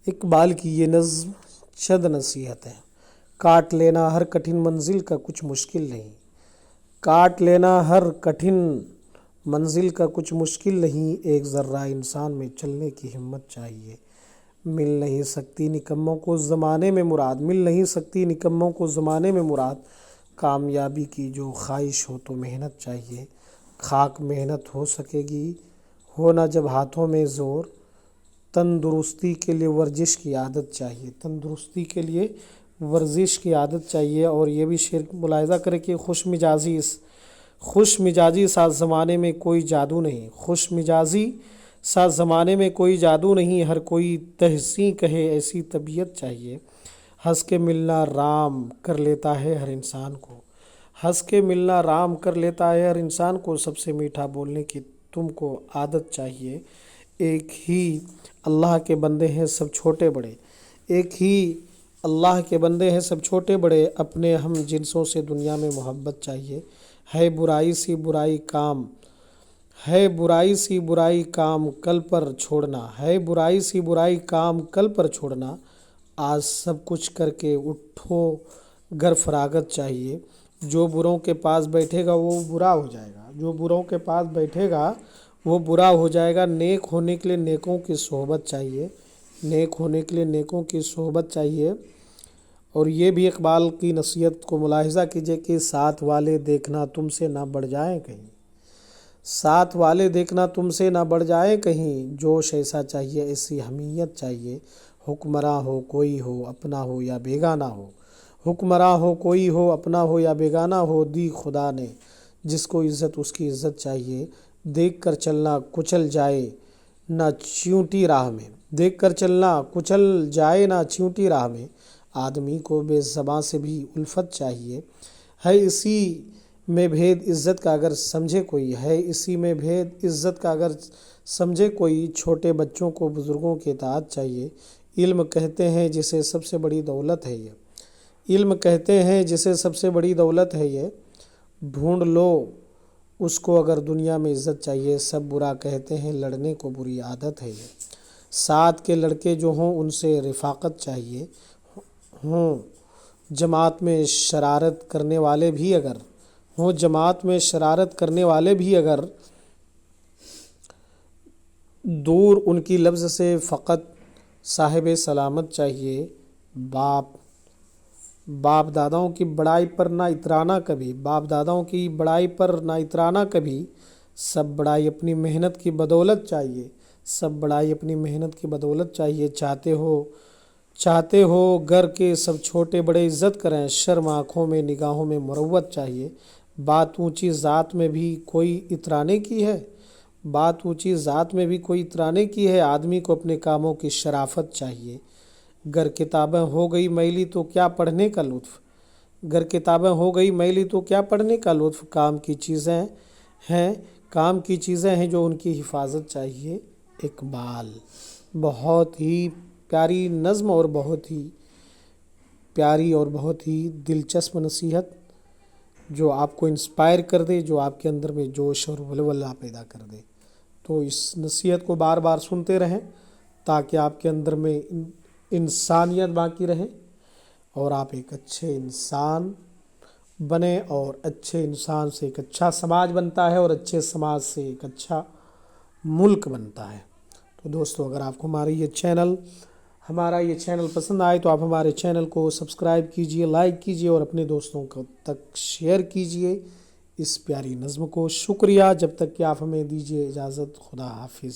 اقبال کی یہ نظم چند نصیحت ہے۔ کاٹ لینا ہر کٹھن منزل کا کچھ مشکل نہیں، کاٹ لینا ہر کٹھن منزل کا کچھ مشکل نہیں، ایک ذرہ انسان میں چلنے کی ہمت چاہیے۔ مل نہیں سکتی نکموں کو زمانے میں مراد، مل نہیں سکتی نکموں کو زمانے میں مراد، کامیابی کی جو خواہش ہو تو محنت چاہیے۔ خاک محنت ہو سکے گی ہونا جب ہاتھوں میں زور، تندرستی کے لیے ورزش کی عادت چاہیے، تندرستی کے لیے ورزش کی عادت چاہیے۔ اور یہ بھی شعر ملاحظہ کرے کہ خوش مزاجی ساز زمانے میں کوئی جادو نہیں، خوش مزاجی ساز زمانے میں کوئی جادو نہیں، ہر کوئی تحسین کہے ایسی طبیعت چاہیے۔ ہنس کے ملنا رام کر لیتا ہے ہر انسان کو، ہنس کے ملنا رام کر لیتا ہے ہر انسان کو، سب سے میٹھا بولنے کی تم کو عادت چاہیے۔ ایک ہی اللہ کے بندے ہیں سب چھوٹے بڑے، ایک ہی اللہ کے بندے ہیں سب چھوٹے بڑے، اپنے ہم جنسوں سے دنیا میں محبت چاہیے۔ ہے برائی سی برائی کام، ہے برائی سی برائی کام کل پر چھوڑنا، ہے برائی سی برائی کام کل پر چھوڑنا، آج سب کچھ کر کے اٹھو گر فراغت چاہیے۔ جو بروں کے پاس بیٹھے گا وہ برا ہو جائے گا، جو بروں کے پاس بیٹھے گا وہ برا ہو جائے گا، نیک ہونے کے لیے نیکوں کی صحبت چاہیے، نیک ہونے کے لیے نیکوں کی صحبت چاہیے۔ اور یہ بھی اقبال کی نصیحت کو ملاحظہ کیجئے کہ ساتھ والے دیکھنا تم سے نہ بڑھ جائیں کہیں، ساتھ والے دیکھنا تم سے نہ بڑھ جائیں کہیں، جوش ایسا چاہیے ایسی حمیت چاہیے، حکمراں ہو کوئی ہو اپنا ہو یا بیگانہ ہو، حکمراں ہو کوئی ہو اپنا ہو یا بیگانہ ہو، دی خدا نے جس کو عزت اس کی عزت چاہیے، دیکھ کر چلنا کچل جائے نہ چیونٹی راہ میں، دیکھ کر چلنا کچل جائے نہ چیونٹی راہ میں، آدمی کو بے زباں سے بھی الفت چاہیے۔ ہے اسی میں بھید عزت کا اگر سمجھے کوئی، ہے اسی میں بھید عزت کا اگر سمجھے کوئی، چھوٹے بچوں کو بزرگوں کی اطاعت چاہیے۔ علم کہتے ہیں جسے سب سے بڑی دولت ہے یہ، علم کہتے ہیں جسے سب سے بڑی دولت ہے یہ، ڈھونڈ لو اس کو اگر دنیا میں عزت چاہیے، سب برا کہتے ہیں لڑنے کو بری عادت ہے یہ، ساتھ کے لڑکے جو ہوں ان سے رفاقت چاہیے، ہوں جماعت میں شرارت کرنے والے بھی اگر جماعت میں شرارت کرنے والے بھی اگر دور ان کی لفظ سے فقط صاحب سلامت چاہیے۔ باپ داداؤں کی بڑائی پر نہ اترانا کبھی، باپ داداؤں کی بڑائی پر نہ اترانا کبھی، سب بڑائی اپنی محنت کی بدولت چاہیے، سب بڑائی اپنی محنت کی بدولت چاہیے۔ چاہتے ہو گر کے سب چھوٹے بڑے عزت کریں، شرم آنکھوں میں نگاہوں میں مروت چاہیے، بات اونچی ذات میں بھی کوئی اترانے کی ہے، بات اونچی ذات میں بھی کوئی اترانے کی ہے، آدمی کو اپنے کاموں کی شرافت چاہیے۔ گر کتابیں ہو گئی میلی تو کیا پڑھنے کا لطف، گر کتابیں ہو گئی میلی تو کیا پڑھنے کا لطف، کام کی چیزیں ہیں جو ان کی حفاظت چاہیے۔ اقبال بہت ہی پیاری نظم اور بہت ہی پیاری اور بہت ہی دلچسپ نصیحت جو آپ کو انسپائر کر دے، جو آپ کے اندر میں جوش اور ولولہ پیدا کر دے۔ تو اس نصیحت کو بار بار سنتے رہیں تاکہ آپ کے اندر میں انسانیت باقی رہے اور آپ ایک اچھے انسان بنیں، اور اچھے انسان سے ایک اچھا سماج بنتا ہے اور اچھے سماج سے ایک اچھا ملک بنتا ہے۔ تو دوستو اگر آپ کو ہمارا یہ چینل پسند آئے تو آپ ہمارے چینل کو سبسکرائب کیجئے، لائک کیجئے اور اپنے دوستوں تک شیئر کیجئے اس پیاری نظم کو۔ شکریہ، جب تک کہ آپ ہمیں دیجئے اجازت، خدا حافظ۔